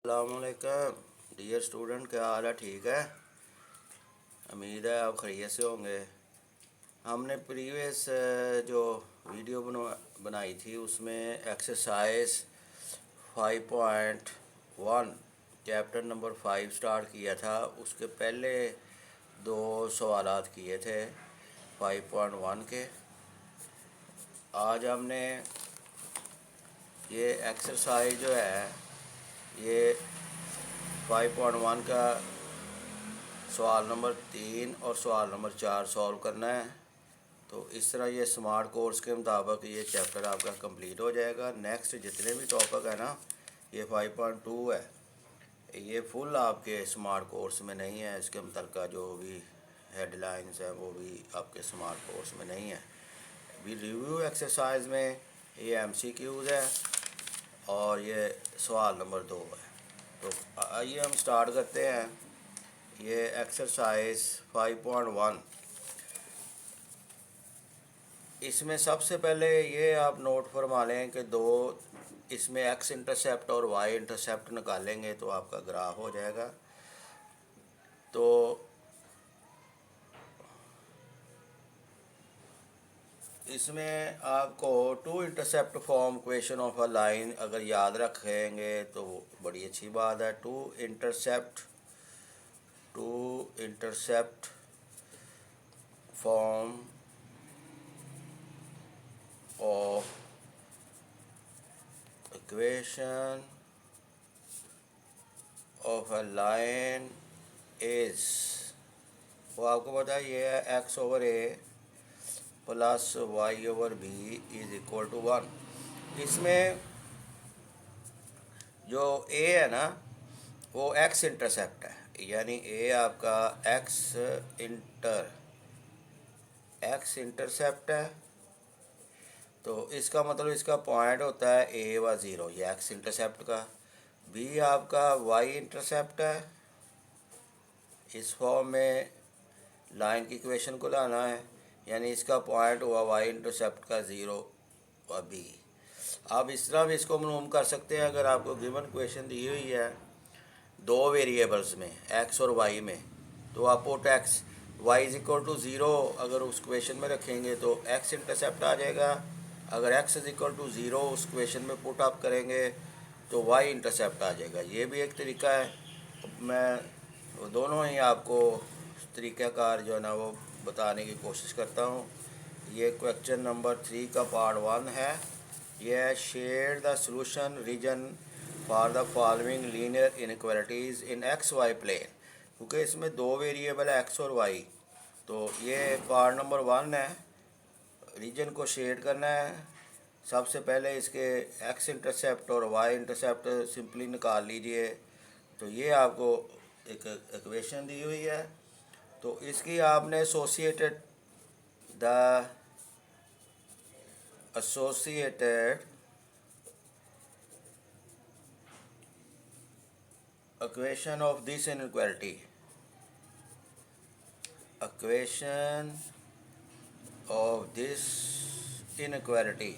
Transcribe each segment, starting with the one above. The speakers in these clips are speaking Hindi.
अस्सलामुअलैकुम डियर स्टूडेंट, क्या हाल है? ठीक है, उम्मीद है आप खैरियत से होंगे। हमने प्रीवियस जो वीडियो बनाई थी उसमें एक्सरसाइज 5.1 चैप्टर नंबर 5 स्टार्ट किया था। उसके पहले दो सवालात किए थे 5.1 के। आज हमने ये एक्सरसाइज जो है ये 5.1 का सवाल नंबर 3 और सवाल नंबर 4 सॉल्व करना है। तो इस तरह ये स्मार्ट कोर्स के मुताबिक ये चैप्टर आपका कंप्लीट हो जाएगा। नेक्स्ट जितने भी टॉपिक है ना, ये 5.2 है, ये फुल आपके स्मार्ट कोर्स में नहीं है। इसके मुतल्लिक़ जो भी हेडलाइंस हैं वो भी आपके स्मार्ट कोर्स में नहीं है। अभी रिव्यू एक्सरसाइज में ये MCQs है और ये सवाल नंबर 2 है। तो आइए हम स्टार्ट करते हैं। ये एक्सरसाइज 5.1, इसमें सबसे पहले ये आप नोट फरमा लें कि दो इसमें एक्स इंटरसेप्ट और वाई इंटरसेप्ट निकालेंगे तो आपका ग्राफ हो जाएगा। तो इसमें आपको two intercept form equation of a line अगर याद रखेंगे तो बड़ी अच्छी बात है। Two intercept form of equation of a line is, वो आपको पता है ये है x/a plus y/b is equal to 1। इसमें जो a है ना वो x इंटरसेप्ट है, यानी a आपका x इंटरसेप्ट है। तो इसका मतलब इसका पॉइंट होता है a व 0, ये एक्स इंटरसेप्ट का। b आपका y इंटरसेप्ट है। इस फॉर्म में लाइन की इक्वेशन को लाना है, यानी इसका पॉइंट हुआ y इंटरसेप्ट का 0 व b। आप इस तरह भी इसको मालूम कर सकते हैं, अगर आपको गिवन इक्वेशन दी हुई है दो वेरिएबल्स में x और y में, तो आप put x y is equal to 0 अगर उस इक्वेशन में रखेंगे तो x इंटरसेप्ट आ जाएगा। अगर x इज इक्वल टू 0 उस क्वेश्चन में पुट अप करेंगे तो y इंटरसेप्ट आ जाएगा। ये भी एक तरीका है। मैं दोनों ही आपको तरीक़ाकार जो है ना वो बताने की कोशिश करता हूँ। ये क्वेश्चन नंबर 3 का पार्ट 1 है। यह shade the solution region for the following linear inequalities in XY plane, क्योंकि इसमें दो वेरिएबल है x और y। तो ये पार्ट नंबर 1 है। रीजन को शेड करना है। सबसे पहले इसके x इंटरसेप्ट और y इंटरसेप्ट सिंपली निकाल लीजिए। तो ये आपको एक इक्वेशन दी हुई है, तो इसकी आपने associated equation of this inequality, equation of this inequality,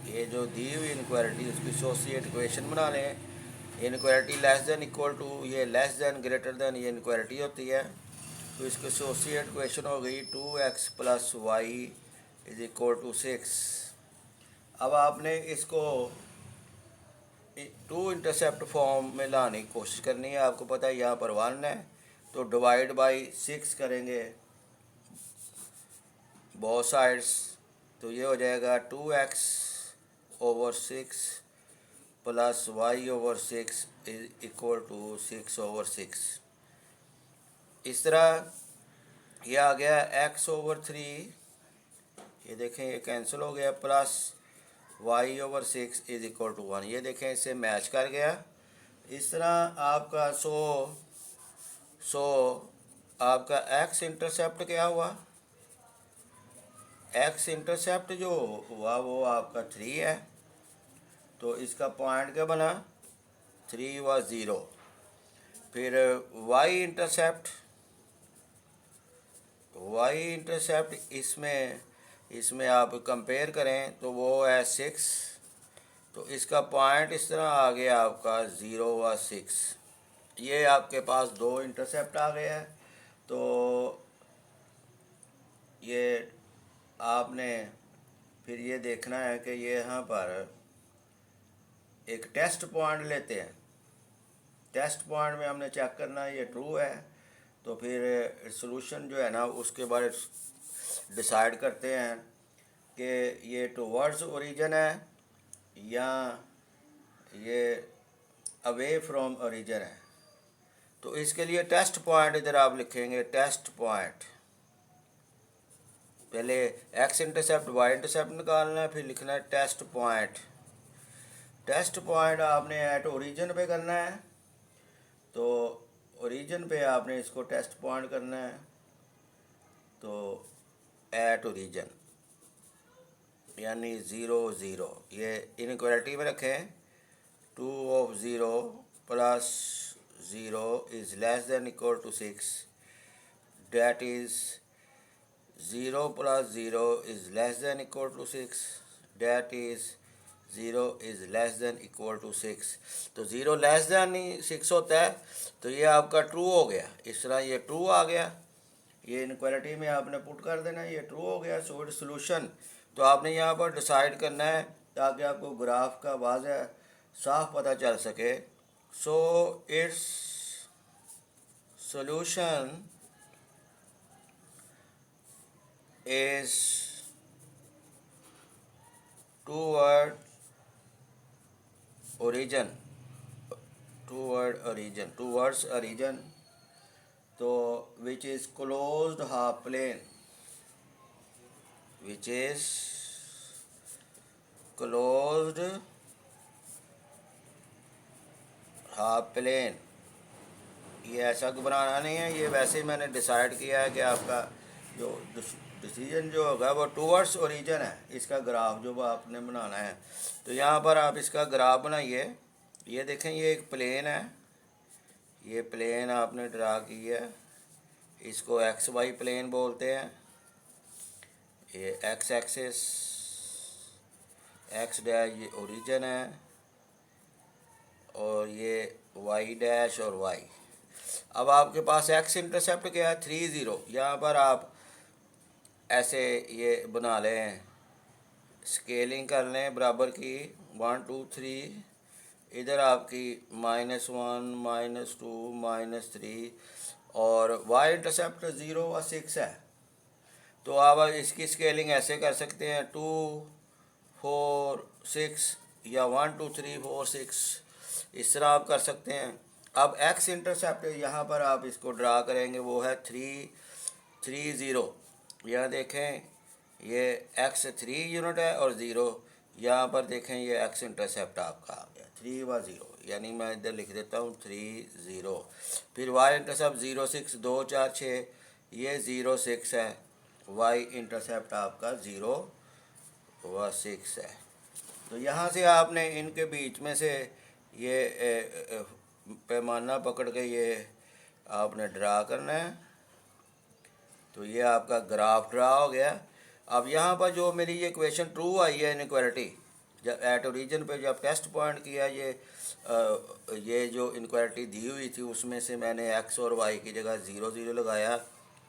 ये जो दी हुई इनइक्वालिटी उसकी एसोसिएट इक्वेशन बना लें। Inequality less than equal to, ये लेस देन ग्रेटर देन ये इनइक्वालिटी होती है। तो इसकी एसोसिएट इक्वेशन हो गई 2x plus y is equal to 6। अब आपने इसको टू इंटरसेप्ट फॉर्म में लाने की कोशिश करनी है। आपको पता है यहाँ पर 1 है, तो डिवाइड बाई 6 करेंगे बोथ साइड्स। तो ये हो जाएगा 2x over 6 plus y over 6 is equal to 6 over 6। इस तरह ये आ गया x ओवर 3, ये देखें ये कैंसिल हो गया, plus y over 6 is equal to 1। ये देखें इससे मैच कर गया। इस तरह आपका आपका x इंटरसेप्ट क्या हुआ? x इंटरसेप्ट जो हुआ वो आपका 3 है। तो इसका पॉइंट क्या बना? 3 व 0। फिर y इंटरसेप्ट इसमें आप कंपेयर करें तो वो है 6 तो इसका पॉइंट इस तरह आ गया आपका 0 व 6। ये आपके पास दो इंटरसेप्ट आ गया है। तो ये आपने फिर ये देखना है कि ये यहाँ पर एक टेस्ट पॉइंट लेते हैं। टेस्ट पॉइंट में हमने चेक करना है ये ट्रू है, तो फिर सॉल्यूशन जो है ना उसके बारे डिसाइड करते हैं कि ये टुवर्ड्स ओरिजिन है या ये अवे फ्रॉम ओरिजिन है। तो इसके लिए टेस्ट पॉइंट इधर आप लिखेंगे, टेस्ट पॉइंट। पहले एक्स इंटरसेप्ट वाई इंटरसेप्ट निकालना है, फिर लिखना है टेस्ट पॉइंट। टेस्ट पॉइंट आपने एट ओरिजिन पे करना है, तो ओरिजिन पे आपने इसको टेस्ट पॉइंट करना है। तो एट ओरिजिन यानी 0 0, ये इनइक्वालिटी में रखें। 2 of 0 plus 0 is less than equal to 6, that is 0 plus 0 is less than equal to 6, that is 0 is less than equal to 6। तो 0 लेस दैन 6 होता है, तो ये आपका ट्रू हो गया। इस तरह ये ट्रू आ गया, ये इनक्वालिटी में आपने पुट कर देना, ये ट्रू हो गया। So it solution. तो आपने यहाँ पर डिसाइड करना है ताकि आपको ग्राफ का वाज़ह साफ पता चल सके। So its solution is toward origin, towards origin. तो which is closed half plane, which is closed half plane. ये ऐसा बनाना नहीं है, ये वैसे ही मैंने डिसाइड किया है कि आपका जो डिसीजन जो होगा वो टूवर्ड्स ओरिजिन है। इसका ग्राफ जो आपने बनाना है, तो यहाँ पर आप इसका ग्राफ बनाइए। ये देखें, ये एक प्लेन है, ये प्लेन आपने ड्रा की है, इसको एक्स वाई प्लेन बोलते हैं। ये एक्स एक्सिस, एक्स डैश ये ओरिजिन है, और ये वाई डैश और वाई। अब आपके पास एक्स इंटरसेप्ट क्या है, 3 0। यहाँ पर आप ऐसे ये बना लें, स्केलिंग कर लें बराबर की 1 2 3। इधर आपकी -1 -2 -3, और वाई इंटरसेप्ट 0 व 6 है। तो आप इसकी स्केलिंग ऐसे कर सकते हैं, 2 4 6 या 1 2 3 4 6, इस तरह आप कर सकते हैं। अब एक्स इंटरसेप्ट यहाँ पर आप इसको ड्रा करेंगे, वो है 3 3 0। यहाँ देखें, ये एक्स 3 यूनिट है और 0। यहाँ पर देखें, ये एक्स इंटरसेप्ट आपका आ गया 3 व 0, यानी मैं इधर लिख देता हूँ 3 0। फिर वाई इंटरसेप्ट 0 6 2 4 6, ये 0 6 है। वाई इंटरसेप्ट आपका 0 व 6 है। तो यहाँ से आपने इनके बीच में से ये पैमाना पकड़ के ये आपने ड्रा करना है। तो ये आपका ग्राफ ड्रा हो गया। अब यहाँ पर जो मेरी ये इक्वेशन ट्रू आई है, इनइक्वालिटी, जब एट ओरिजिन पे जब टेस्ट पॉइंट किया, ये जो इनइक्वालिटी दी हुई थी उसमें से मैंने एक्स और वाई की जगह 0 0 लगाया,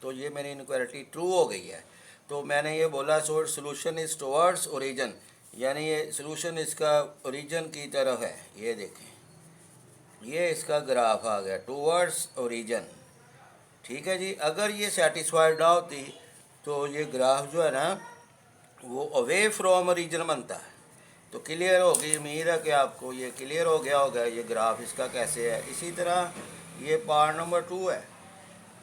तो ये मेरी इनइक्वालिटी ट्रू हो गई है। तो मैंने ये बोला so solution is towards origin, यानी ये सोल्यूशन इसका ओरिजिन की तरफ है। ये देखें, ये इसका ग्राफ आ गया टुवर्ड्स ओरिजिन। ठीक है जी। अगर ये सेटिस्फाइड ना होती तो ये ग्राफ जो है ना वो अवे फ्रॉम ओरिजिन बनता है। तो क्लियर होगी, उम्मीद है कि आपको ये क्लियर हो गया होगा ये ग्राफ इसका कैसे है। इसी तरह ये पार्ट नंबर 2 है।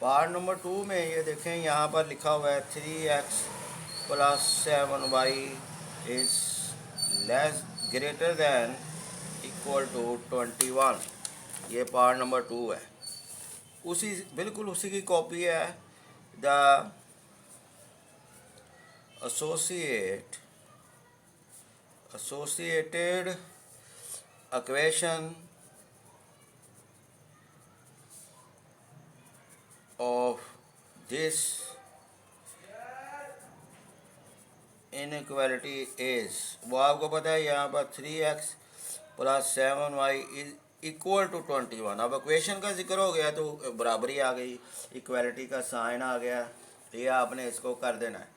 पार्ट नंबर 2 में ये देखें, यहाँ पर लिखा हुआ है 3x + 7y is less greater than equal to 21। ये पार्ट नंबर 2 है, उसी बिल्कुल उसी की कॉपी है। The associated equation of this inequality is, वो आपको पता है यहाँ पर 3x plus 7y is equal to 21। अब इक्वेशन का जिक्र हो गया तो बराबरी आ गई, इक्वालिटी का साइन आ गया। ये आपने इसको कर देना है।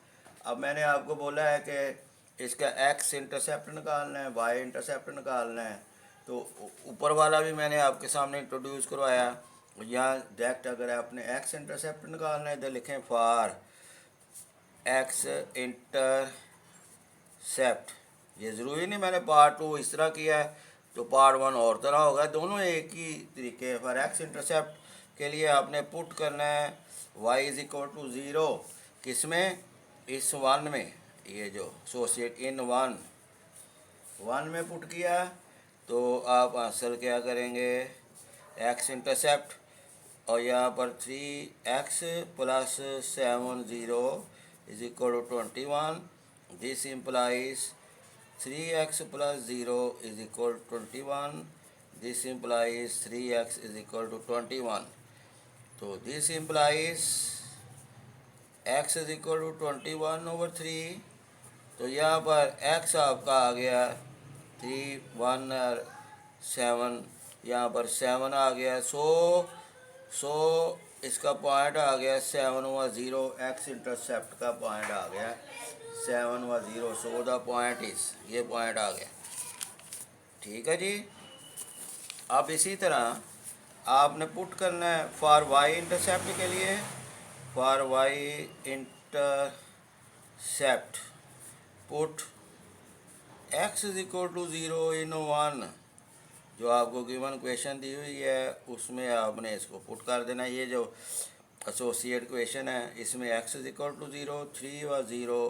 अब मैंने आपको बोला है कि इसका x इंटरसेप्ट निकालना है, y इंटरसेप्ट निकालना है। तो ऊपर वाला भी मैंने आपके सामने इंट्रोड्यूस करवाया। यहाँ डायरेक्ट अगर आपने x इंटरसेप्ट निकालना है तो लिखें फॉर x इंटरसेप्ट। ये ज़रूरी नहीं मैंने पार्ट 2 इस तरह किया है तो पार्ट 1 और तरह होगा, दोनों एक ही तरीके है। फॉर x इंटरसेप्ट के लिए आपने पुट करना है y इज इक्वल टू 0 किसमें, इस 1 में, ये जो एसोसिएट इन 1 में पुट किया तो आप आंसर क्या करेंगे, x इंटरसेप्ट और यहाँ पर 3x plus 7 is equal to 21। This implies 3x plus 0 is equal to 21. This implies 3x is equal to 21. So this implies x is equal to 21 over 3. तो यहाँ पर x आपका आ गया 3, 1 और 7, यहाँ पर 7 आ गया। सो इसका पॉइंट आ गया 7 व 0, x इंटरसेप्ट का पॉइंट आ गया 7 व 0। सो द पॉइंट इज, ये पॉइंट आ गया। ठीक है जी। अब इसी तरह आपने पुट करना है फॉर y इंटरसेप्ट के लिए, for y intercept put x is equal to 0 in 1। जो आपको गिवन क्वेश्चन दी हुई है उसमें आपने इसको पुट कर देना। ये जो एसोसिएट क्वेश्चन है इसमें x इज इक्वल टू 0, 3 व 0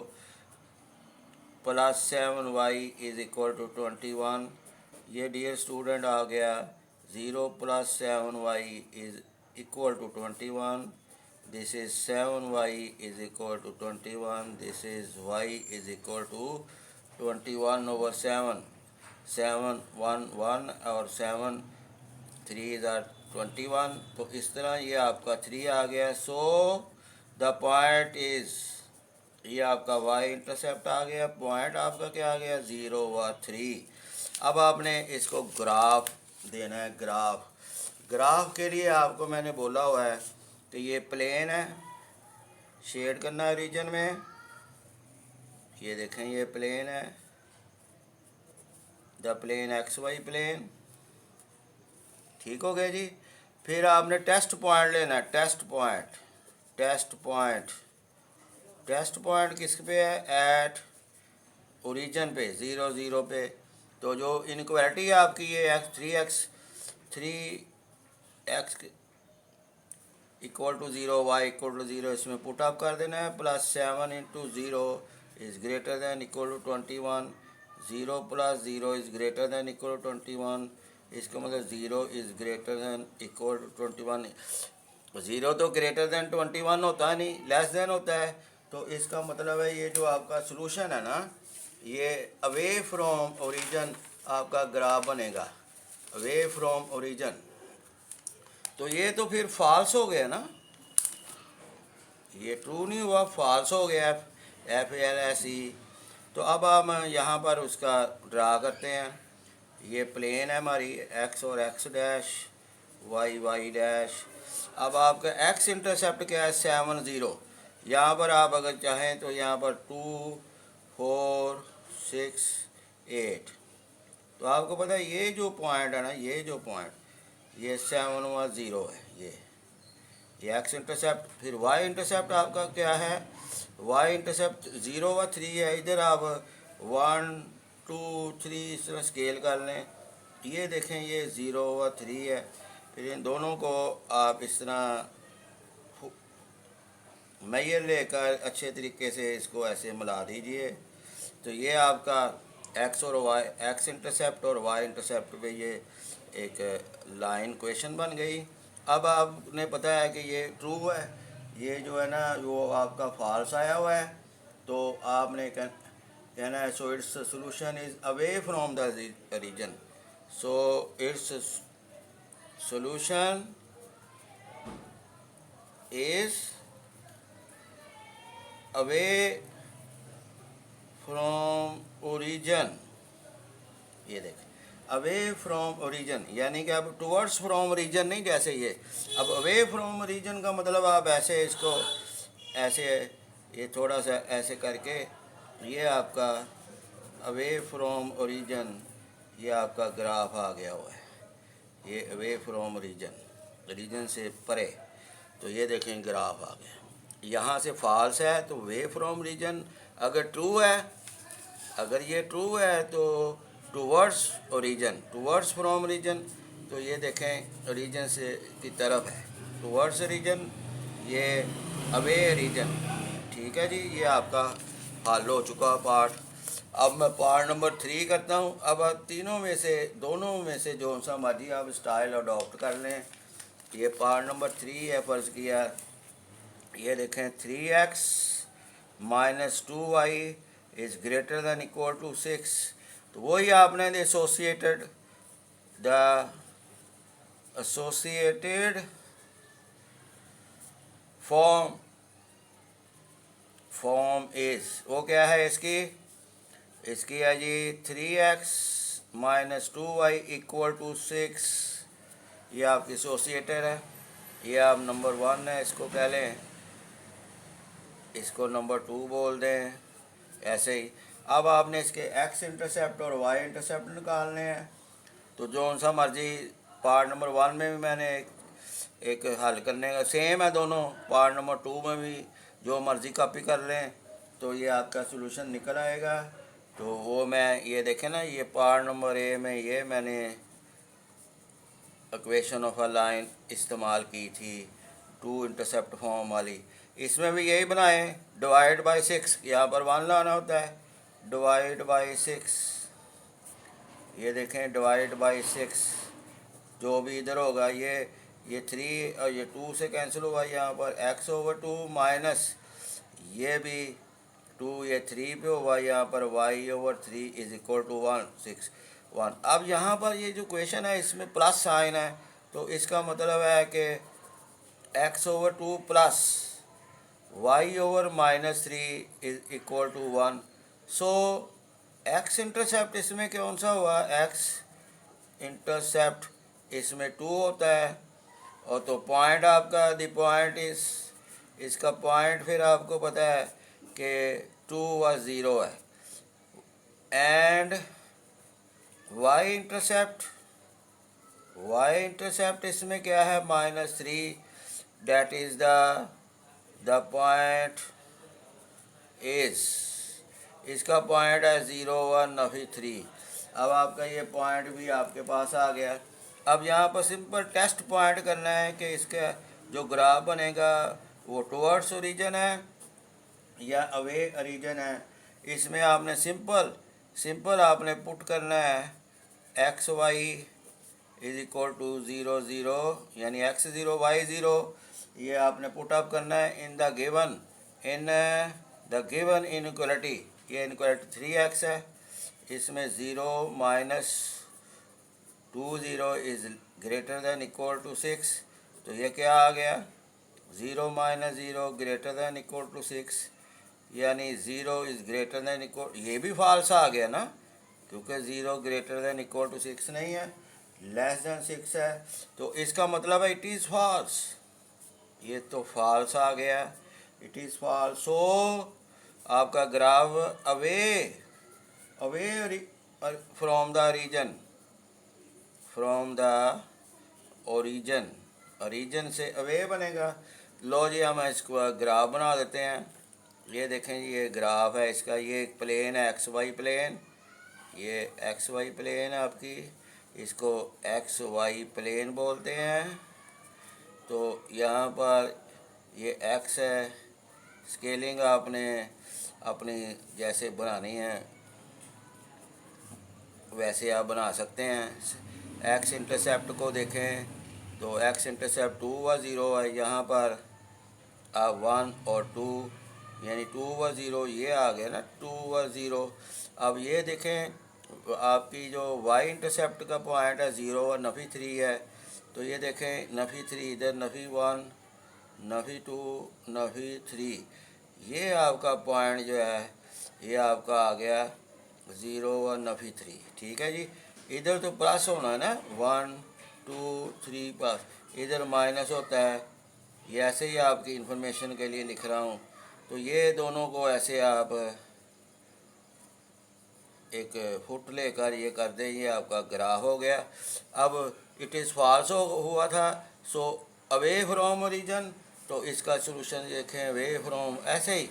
plus 7y is equal to 21। ये डियर स्टूडेंट आ गया 0 plus 7y is equal to 21। This is 7y is equal to 21। This is y is equal to 21 over 7। 7 1 1 और 7 3 आर 21। तो इस तरह ये आपका 3 आ गया। सो द पॉइंट इज, ये आपका y इंटरसेप्ट आ गया, पॉइंट आपका क्या आ गया 0 व 3। अब आपने इसको ग्राफ देना है। ग्राफ के लिए आपको मैंने बोला हुआ है कि ये प्लेन है, शेड करना है रीजन में। ये देखें ये प्लेन है, द प्लेन XY प्लेन। ठीक हो गया जी। फिर आपने टेस्ट पॉइंट लेना है, टेस्ट पॉइंट किस पे है, एट ओरिजिन पे 0 0 पे। तो जो इनक्वालिटी है आपकी ये 3x equal to 0, y equal to 0 इसमें पुट अप कर देना है। Plus 7 into 0 is greater than equal to 21। 0 प्लस 0 is greater than equal to 21। इसका मतलब 0 is greater than equal to 21। 0 तो ग्रेटर दैन 21 होता नहीं, लेस दैन होता है। तो इसका मतलब है ये जो आपका सोल्यूशन है ना, ये अवे फ्रॉम ओरिजिन आपका ग्राफ बनेगा, अवे फ्रॉम ओरिजिन। तो ये तो फिर फॉल्स हो गया ना, ये ट्रू नहीं हुआ, फॉल्स हो गया FLSE। तो अब हम यहाँ पर उसका ड्रा करते हैं। ये प्लेन है हमारी x और x डैश, y डैश। अब आपका x इंटरसेप्ट क्या है 7 0। यहाँ पर आप अगर चाहें तो यहाँ पर 2 4 6 8। तो आपको पता है ये जो पॉइंट है ना, ये जो पॉइंट ये 7 व 0 है, ये x इंटरसेप्ट। फिर y इंटरसेप्ट आपका क्या है, y इंटरसेप्ट 0 व 3 है। इधर आप 1 2 3 इस तरह स्केल कर लें। ये देखें ये 0 व 3 है। फिर इन दोनों को आप इस तरह मैयर लेकर अच्छे तरीके से इसको ऐसे मिला दीजिए। तो ये आपका x और y, x इंटरसेप्ट और y इंटरसेप्ट पे ये एक लाइन क्वेश्चन बन गई। अब आपने पता है कि ये ट्रू है, ये जो है ना वो आपका फॉल्स आया हुआ है। तो आपने कहना है so its solution is away from the region. So its solution is away from origin. ये देखें अवे फ्रॉम ओरिजिन, यानी कि अब टुवर्ड्स फ्रॉम रीजन नहीं, जैसे ये अब अवे फ्रॉम रीजन का मतलब आप ऐसे इसको ऐसे ये थोड़ा सा ऐसे करके ये आपका अवे फ्रॉम ओरिजिन ये आपका ग्राफ आ गया हुआ है। ये अवे फ्रॉम रीजन, रीजन से परे, तो ये देखें ग्राफ आ गया। यहाँ से फॉल्स है तो वे फ्रॉम रीजन, अगर ट्रू है, अगर ये ट्रू है तो towards origin, towards from region, तो ये देखें रीजन से की तरफ है, टूवर्ड्स रीजन, ये अवे रीजन। ठीक है जी, ये आपका हल हो चुका पार्ट। अब मैं पार्ट नंबर 3 करता हूँ। अब आप तीनों में से, दोनों में से जो सा मर्जी आप स्टाइल अडॉप्ट कर लें। ये पार्ट नंबर 3 है, फ़र्ज़ किया ये देखें 3x minus 2y is greater than equal to 6, तो वही आपने द एसोसिएटेड फॉर्म इज़, वो क्या है इसकी है जी 3x minus 2y equal to 6, ये आपकी एसोसिएटेड है। ये आप नंबर 1 है, इसको कह लें, इसको नंबर 2 बोल दें, ऐसे ही। अब आपने इसके x इंटरसेप्ट और y इंटरसेप्ट निकालने हैं, तो जो सा मर्जी पार्ट नंबर 1 में भी मैंने एक हल करने का सेम है दोनों, पार्ट नंबर 2 में भी जो मर्ज़ी कॉपी कर लें तो ये आपका सॉल्यूशन निकल आएगा। तो वो मैं ये देखें ना, ये पार्ट नंबर ए में ये मैंने इक्वेशन ऑफ अ लाइन इस्तेमाल की थी 2 इंटरसेप्ट फॉर्म वाली, इसमें भी यही बनाए, डिवाइड बाय 6, यहाँ पर 1 लाना होता है, डिवाइड बाय 6, ये देखें डिवाइड बाय 6, जो भी इधर होगा ये 3 और ये 2 से कैंसिल हुआ, यहाँ पर x ओवर 2 माइनस ये भी 2, ये 3 पे हुआ, यहाँ पर y over 3 is equal to 1। अब यहाँ पर ये जो क्वेश्चन है इसमें प्लस साइन है, तो इसका मतलब है कि x over 2 plus y over minus 3 is equal to 1। So x intercept इसमें कौन सा हुआ, x इंटरसेप्ट इसमें 2 होता है, और तो पॉइंट आपका द पॉइंट इसका पॉइंट फिर आपको पता है कि 2 व 0 है, एंड y इंटरसेप्ट इसमें क्या है, -3, that is the point is, इसका पॉइंट है 0 1 नफी 3। अब आपका ये पॉइंट भी आपके पास आ गया। अब यहाँ पर सिंपल टेस्ट पॉइंट करना है कि इसका जो ग्राफ बनेगा वो टुवर्ड्स ओरिजिन है या अवे ओरिजिन है। इसमें आपने सिंपल आपने पुट करना है x y is equal to 0 0, यानी x 0 y 0, ये आपने पुट अप करना है इन द गिवन इनइक्वालिटी। ये इनइक्वालिटी 3x है, इसमें 0 minus 2 0 is greater than equal to 6, तो ये क्या आ गया, 0 minus 0 greater than equal to 6, यानी 0 इज़ ग्रेटर दैन इक्वल, ये भी फॉल्स आ गया ना, क्योंकि 0 ग्रेटर दैन इक्वल टू 6 नहीं है, लेस दैन 6 है, तो इसका मतलब है इट इज़ फॉल्स। ये तो फॉल्स आ गया, इट इज़ फॉल्स। सो आपका graph away from the origin से अवे बनेगा। लो जी, हम इसको ग्राफ बना देते हैं। ये देखें, ये ग्राफ है इसका, ये एक प्लेन है एक्स वाई प्लेन, ये एक्स वाई प्लेन है आपकी, इसको एक्स वाई प्लेन बोलते हैं। तो यहाँ पर ये एक्स है, स्केलिंग आपने अपनी जैसे बनानी है वैसे आप बना सकते हैं। एक्स इंटरसेप्ट को देखें तो एक्स इंटरसेप्ट 2 व 0 है, यहाँ पर आप 1 और 2, यानी 2 व 0 ये आ गया ना, 2 व 0। अब ये देखें आपकी जो y इंटरसेप्ट का पॉइंट है 0 और नफी 3 है, तो ये देखें नफी 3 इधर, नफी 1 नफी 2 नफी 3, ये आपका पॉइंट जो है ये आपका आ गया 0 और नफी 3। ठीक है जी, इधर तो प्लस होना है ना, 1 2 3 प्लस, इधर माइनस होता है। ये ऐसे ही आपकी इंफॉर्मेशन के लिए लिख रहा हूँ। तो ये दोनों को ऐसे आप एक फुट लेकर ये कर दें, ये आपका ग्राफ हो गया। अब इट इज़ फॉल्स हुआ था, सो अवे फ्रॉम ओरिजिन, तो इसका सोल्यूशन देखें अवे फ्रॉम, ऐसे ही,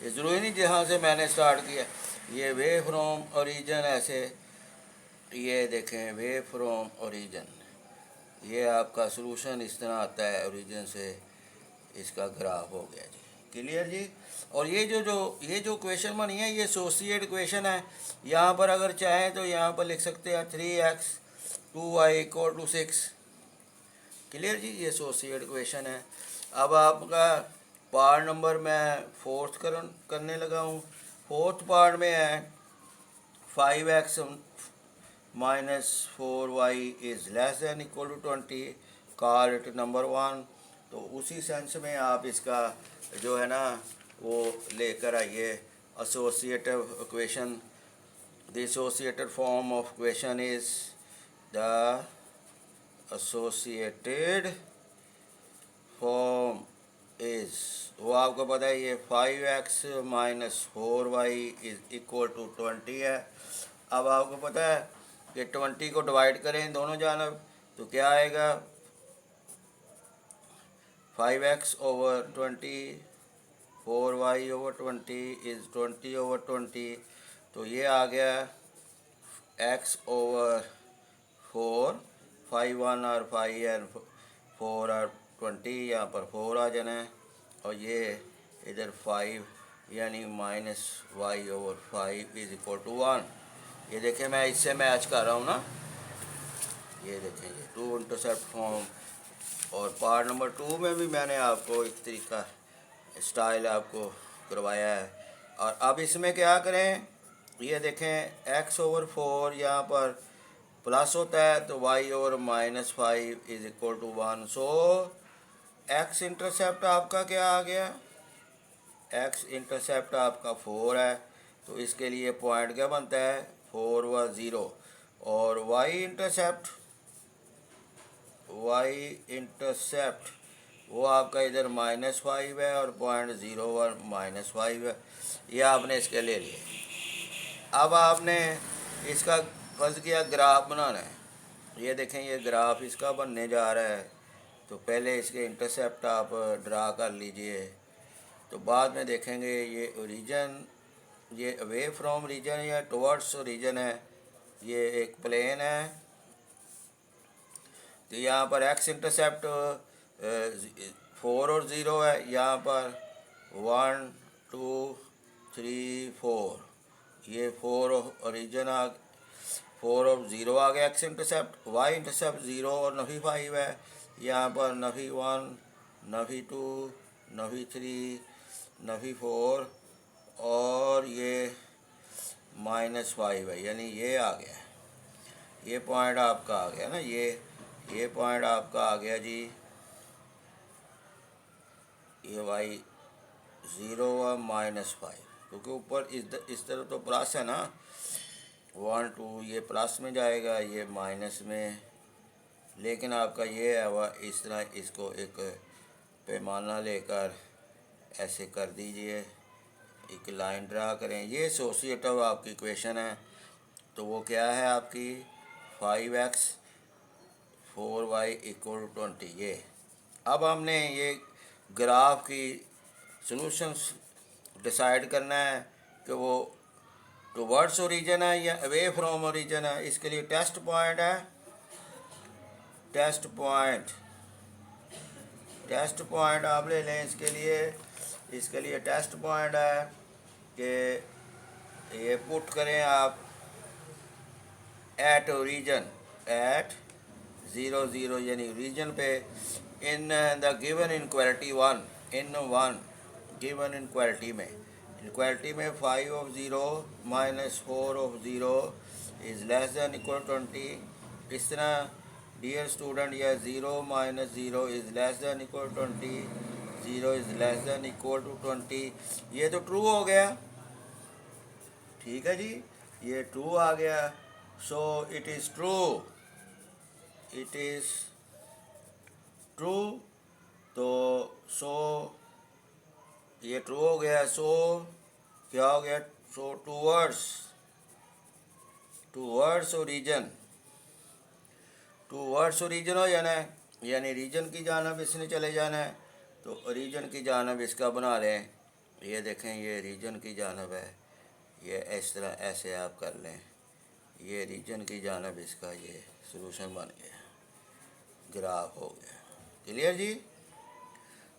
ये ज़रूरी नहीं जहाँ से मैंने स्टार्ट किया, ये वे फ्रॉम ओरिजिन ऐसे, ये देखें वे फ्रॉम ओरिजिन, ये आपका सोल्यूशन इस तरह आता है ओरिजिन से, इसका ग्राफ हो गया जी। क्लियर जी। और ये जो क्वेश्चन बनी है ये एसोसिएट क्वेश्चन है। यहाँ पर अगर चाहें तो यहाँ पर लिख सकते हैं 3x 2y = 6। क्लियर जी, ये एसोसिएट क्वेश्चन है। अब आपका पार्ट नंबर मैं फोर्थ करने लगा हूँ। फोर्थ पार्ट में है 5x - 4y ≤ 20, call it number 1। तो उसी सेंस में आप इसका जो है ना वो लेकर आइए associative equation. The associated form of equation is the associated form is, वो आपको पता है ये 5x - 4y = 20 है। अब आपको पता है कि 20 को डिवाइड करें दोनों जानब तो क्या आएगा, 5x / 20, 4y / 20 is 20/20। तो ये आ गया x / 4, 5 1 और 5 और 4 और 20, यहाँ पर 4 आ जाना है, और ये इधर 5 यानी -y/5 = 1। ये देखें मैं इससे मैच कर रहा हूँ ना, ये देखें ये 2 इंटरसेप्ट फॉर्म। और पार्ट नंबर 2 में भी मैंने आपको एक तरीका स्टाइल आपको करवाया है। और अब इसमें क्या करें, ये देखें x/4 यहाँ पर प्लस होता है तो y/-5 = 1। सो x इंटरसेप्ट आपका क्या आ गया, x इंटरसेप्ट आपका 4 है, तो इसके लिए पॉइंट क्या बनता है, 4 व 0। और y इंटरसेप्ट वो आपका इधर -5 है और पॉइंट 0 और -5 है, ये आपने इसके ले लिया। अब आपने इसका फर्ज किया ग्राफ बनाना है। ये देखें ये ग्राफ इसका बनने जा रहा है, तो पहले इसके इंटरसेप्ट आप ड्रा कर लीजिए, तो बाद में देखेंगे ये ओरिजिन, ये अवे फ्रॉम रीजन या टुवर्ड्स रीजन है, ये एक प्लेन है। तो यहाँ पर x इंटरसेप्ट 4 और 0 है, यहाँ पर 1 2 3 4, ये 4 ओरिजिन 4 और 0 आ गया x इंटरसेप्ट। y इंटरसेप्ट 0 और नफी 5 है, यहाँ पर नफी 1 नफी 2 नफी 3 नफी 4 और ये -5 है, यानी ये आ गया, ये पॉइंट आपका आ गया ना, ये पॉइंट आपका आ गया जी, ये y 0 और -5, क्योंकि ऊपर इस तरफ तो प्लस है ना, 1 2 ये प्लस में जाएगा, ये माइनस में, लेकिन आपका ये है वह इस तरह इसको एक पैमाना लेकर ऐसे कर दीजिए, एक लाइन ड्रा करें, ये एसोसिएटिव आपकी इक्वेशन है। तो वो क्या है आपकी 5x 4y = 20। ये अब हमने ये ग्राफ की सॉल्यूशंस डिसाइड करना है कि वो टुवर्ड्स ओरिजिन है या अवे फ्रॉम ओरिजिन है। इसके लिए टेस्ट पॉइंट है, टेस्ट पॉइंट आप ले लें। इसके लिए टेस्ट पॉइंट है कि ये पुट करें आप एट ओरिजिन, एट 0 0 यानी ओरिजिन पे, इन the given inequality 1, in 1 given inequality में 5 of 0 - 4 of 0 is less than equal 20। इस तरह डियर स्टूडेंट, या 0 - 0 is less than equal 20, 0 is less than equal to 20, ये तो ट्रू हो गया, ठीक है जी, ये ट्रू आ गया। So it is true, it is true. तो सो ये ट्रू हो गया। सो क्या हो गया? So towards origin, towards origin हो जाना है, यानी रीजन की जानब इसने चले जाना है। तो रीजन की जानब इसका बना लें। ये देखें, ये रीजन की जानब है, ये इस तरह ऐसे आप कर लें, ये रीजन की जानब इसका ये सलूशन बन गया, ग्राफ हो गया। क्लियर जी?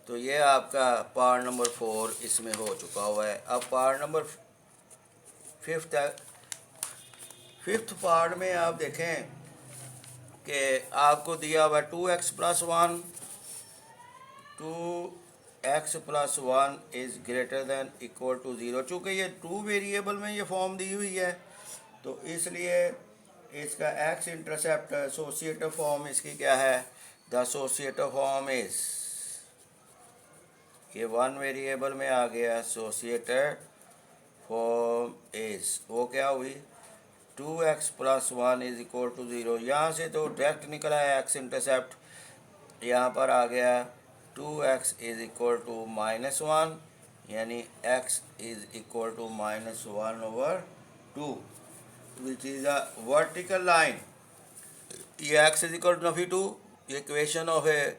तो ये आपका पार्ट नंबर 4 इसमें हो चुका हुआ है। अब पार्ट नंबर फिफ्थ पार्ट में आप देखें कि आपको दिया हुआ 2x+1, 2x+1 is greater than equal to 0। चूँकि ये 2 वेरिएबल में ये फॉर्म दी हुई है, तो इसलिए इसका x इंटरसेप्ट एसोसिएटिव फॉर्म इसकी क्या है? द एसोसिएटिव फॉर्म इज़, ये 1 वेरिएबल में आ गया, एसोसिएटेड फॉर्म इज़, वो क्या हुई? 2x+1 is equal to 0। यहाँ से तो डायरेक्ट निकला है x इंटरसेप्ट, यहाँ पर आ गया 2x इज इक्वल टू -1, यानी x is equal to -1/2 which is a vertical line. ये x इज इक्वल टू नफी 2, ये equation of a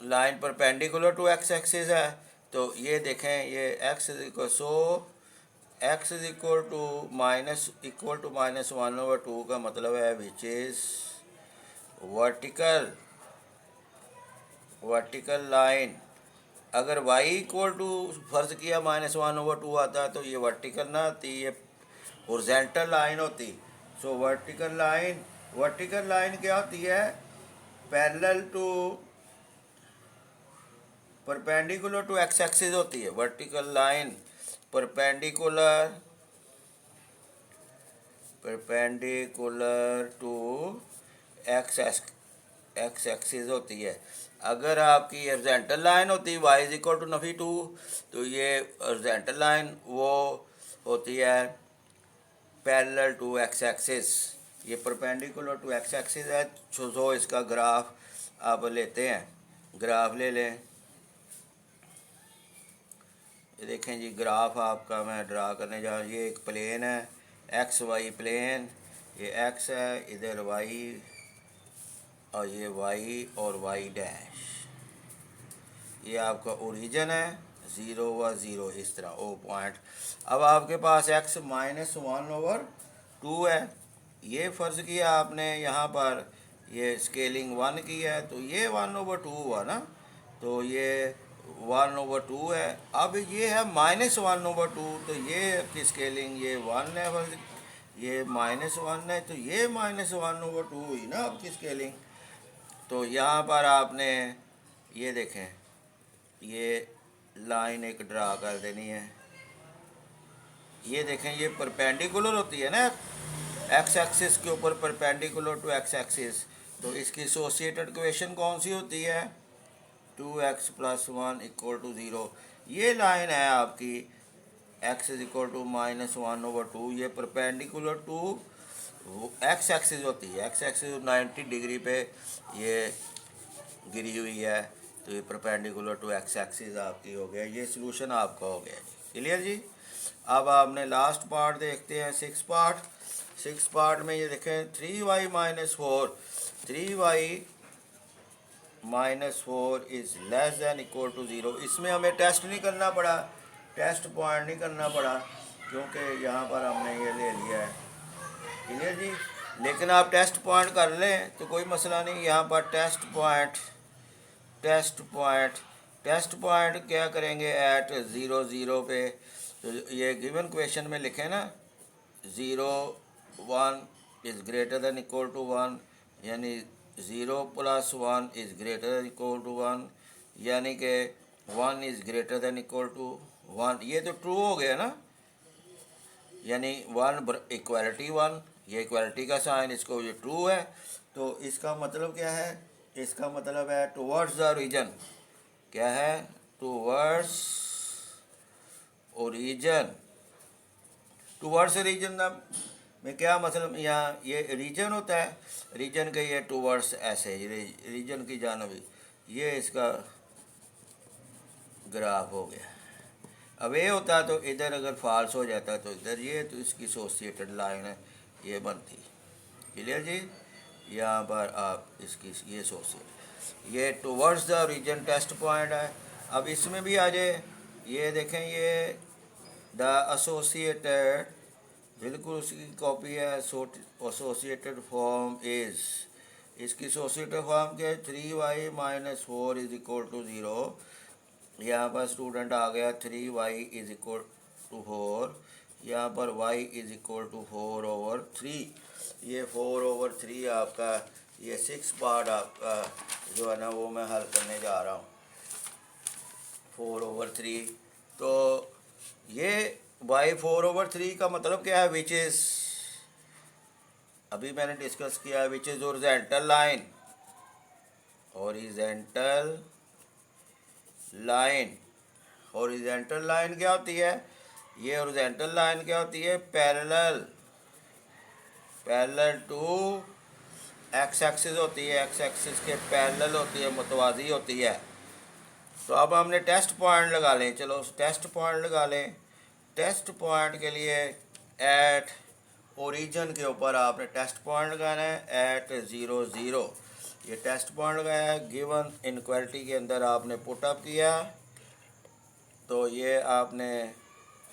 line perpendicular to x axis है। तो ये देखें, ये x is equal, so x is equal to -1/2 का मतलब है विच इज़ वर्टिकल लाइन। अगर y इक्वल टू फर्ज किया -1/2 आता तो ये वर्टिकल ना आती, ये हॉरिजॉन्टल लाइन होती। सो वर्टिकल लाइन क्या होती है? Parallel to, perpendicular to x axis होती है। Vertical line perpendicular to x axis होती है। अगर आपकी हॉरिजॉन्टल लाइन होती y इज इक्वल टू नफी 2, तो ये हॉरिजॉन्टल लाइन वो होती है पैरेलल टू x एक्सिस, ये परपेंडिकुलर टू x एक्सिस है। सो इसका ग्राफ आप लेते हैं, ग्राफ ले लें। ये देखें जी, ग्राफ आपका मैं ड्रा करने जा रहा हूँ। ये एक प्लेन है, एक्स वाई प्लेन, ये एक्स है, इधर वाई, और ये वाई और वाई डैश। ये आपका ओरिजिन है, 0/0 इस तरह ओ पॉइंट। अब आपके पास x -1/2 है। ये फ़र्ज़ किया आपने यहाँ पर, ये स्केलिंग 1 की है, तो ये 1/2 हुआ ना, तो ये 1/2 है। अब ये है -1/2, तो ये की स्केलिंग ये 1 है, ये -1 है, तो ये -1/2 हुई ना आपकी स्केलिंग। तो यहाँ पर आपने ये देखें, ये लाइन एक ड्रा कर देनी है। ये देखें, ये परपेंडिकुलर होती है ना x एक्सिस के ऊपर, परपेंडिकुलर टू x एक्सिस। तो इसकी एसोसिएटेड इक्वेशन कौन सी होती है? 2x+1 equal to 0। ये लाइन है आपकी x इज इक्वल टू -1/2, ये परपेंडिकुलर टू x एक्सिस होती है। x एक्सिस 90 डिग्री पे ये गिरी हुई है, तो ये परपेंडिकुलर टू x एक्सिस आपकी हो गया। ये सलूशन आपका हो गया जी। क्लियर जी? अब आपने लास्ट पार्ट देखते हैं, 6 पार्ट में ये देखें, 3y - 4, 3y - 4 is less than equal to 0। इसमें हमें टेस्ट नहीं करना पड़ा, टेस्ट पॉइंट नहीं करना पड़ा, क्योंकि यहाँ पर हमने ये ले लिया है। क्लियर जी? लेकिन आप टेस्ट पॉइंट कर लें तो कोई मसला नहीं। यहाँ पर टेस्ट पॉइंट क्या करेंगे? एट 0 0 पे, तो ये गिवन क्वेश्चन में लिखे ना, 0 1 is greater than equal to 1, यानी 0+1 is greater than equal to 1, यानी कि 1 is greater than equal to 1। ये तो ट्रू हो गया ना, यानी 1 इक्वालिटी 1, ये इक्वालिटी का साइन, इसको ये ट्रू है। तो इसका मतलब क्या है? इसका मतलब है टुवर्ड्स द ओरिजिन। क्या है? Towards origin. टुवर्ड्स ओरिजिन में क्या मतलब यहाँ ये रीजन होता है, रीजन के ये टूवर्ड्स ऐसे रीजन की जानब ये इसका ग्राफ हो गया। अब ये होता तो इधर अगर फॉल्स हो जाता तो इधर ये, तो इसकी एसोसिएटेड लाइन है ये बनती। क्लियर जी। यहाँ पर आप इसकी ये एसोसिएट, ये towards the region test point है। अब इसमें भी आ जाए, ये देखें ये द एसोसिएटेड, बिल्कुल उसकी कॉपी है। एसोसिएटेड फॉर्म इज, इसकी एसोसिएटेड फॉर्म क्या है, 3y-4 इज इक्वल टू 0। यहाँ पर स्टूडेंट आ गया 3y इज इक्वल टू 4, यहाँ पर y इज इक्वल टू 4/3। ये 4/3 आपका, ये 6 पार्ट आपका जो है ना वो मैं हल करने जा रहा हूँ 4/3। तो ये y 4/3 का मतलब क्या है, विच इज़, अभी मैंने डिस्कस किया, which is horizontal line. Horizontal line, horizontal line क्या होती है, ये हॉरिजॉन्टल लाइन क्या होती है, पैरेलल टू एक्स एक्सिस होती है, एक्स एक्सिस के पैरेलल होती है, मुतवाज़ी होती है। तो अब हमने टेस्ट पॉइंट लगा लें, चलो टेस्ट पॉइंट लगा लें। टेस्ट पॉइंट के लिए एट ओरिजिन के ऊपर आपने टेस्ट पॉइंट लगाना है एट 0 0। ये टेस्ट पॉइंट लगाया है, गिवन इनक्वालिटी के अंदर आपने पुट अप किया, तो ये आपने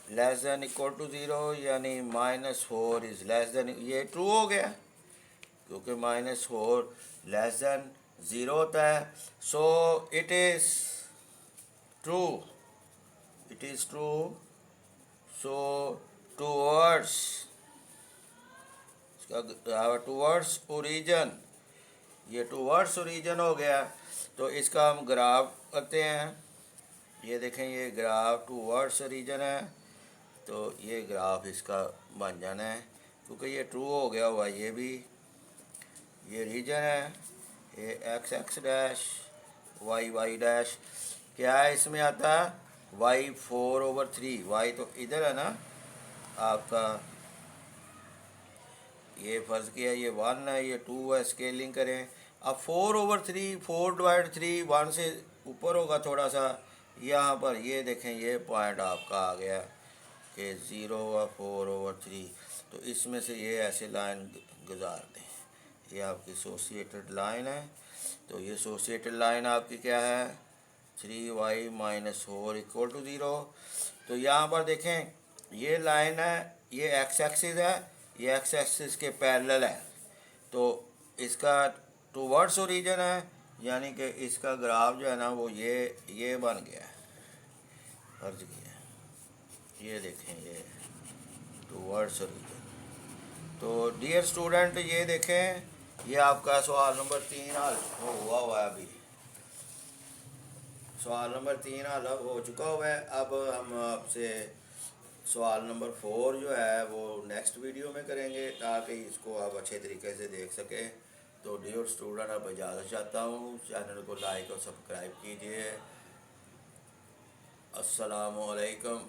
लेस दैन इक्वल टू 0 यानी -4 इज़ लेस दैन, ये ट्रू हो गया क्योंकि -4 लेस दैन 0 होता है। So it is true, it is true. So towards, towards origin, ये टूवर्ड्स ओरिजिन हो गया। तो इसका हम ग्राफ करते हैं। ये देखें ये ग्राफ टूवर्ड्स ओरिजिन है, तो ये ग्राफ इसका बन जाना है क्योंकि ये ट्रू हो गया हुआ। ये भी ये रीजन है, ये x x dash y y dash क्या है, इसमें आता है y 4/3। y तो इधर है ना आपका, ये फ़र्ज़ किया ये 1 है, ये 2 है, स्केलिंग करें। अब 4/3, 4/3 1 से ऊपर होगा थोड़ा सा। यहाँ पर ये देखें ये पॉइंट आपका आ गया कि 0 व 4/3, तो इसमें से ये ऐसे लाइन गुजार दें, ये आपकी एसोसिएटेड लाइन है। तो ये एसोसिएटेड लाइन आपकी क्या है, 3y-4 इक्वल टू 0। तो यहाँ पर देखें ये लाइन है, ये एक्स एक्सिस है, ये एक्स एक्सिस के पैरेलल है, तो इसका टूवर्ड्स ओरिजिन है, यानी कि इसका ग्राफ जो है ना वो ये बन गया है, फर्ज किया, ये देखें ये टूवर्ड्स ओरिजिन। तो डियर स्टूडेंट ये देखें, ये आपका सवाल नंबर 3 हल हुआ है। अभी सवाल नंबर 3 हल हो चुका हुआ है। अब हम आपसे सवाल नंबर 4 जो है वो नेक्स्ट वीडियो में करेंगे ताकि इसको आप अच्छे तरीके से देख सकें। तो डियर स्टूडेंट अब इजाज़त चाहता हूँ, चैनल को लाइक और सब्सक्राइब कीजिए। अस्सलामु अलैकुम।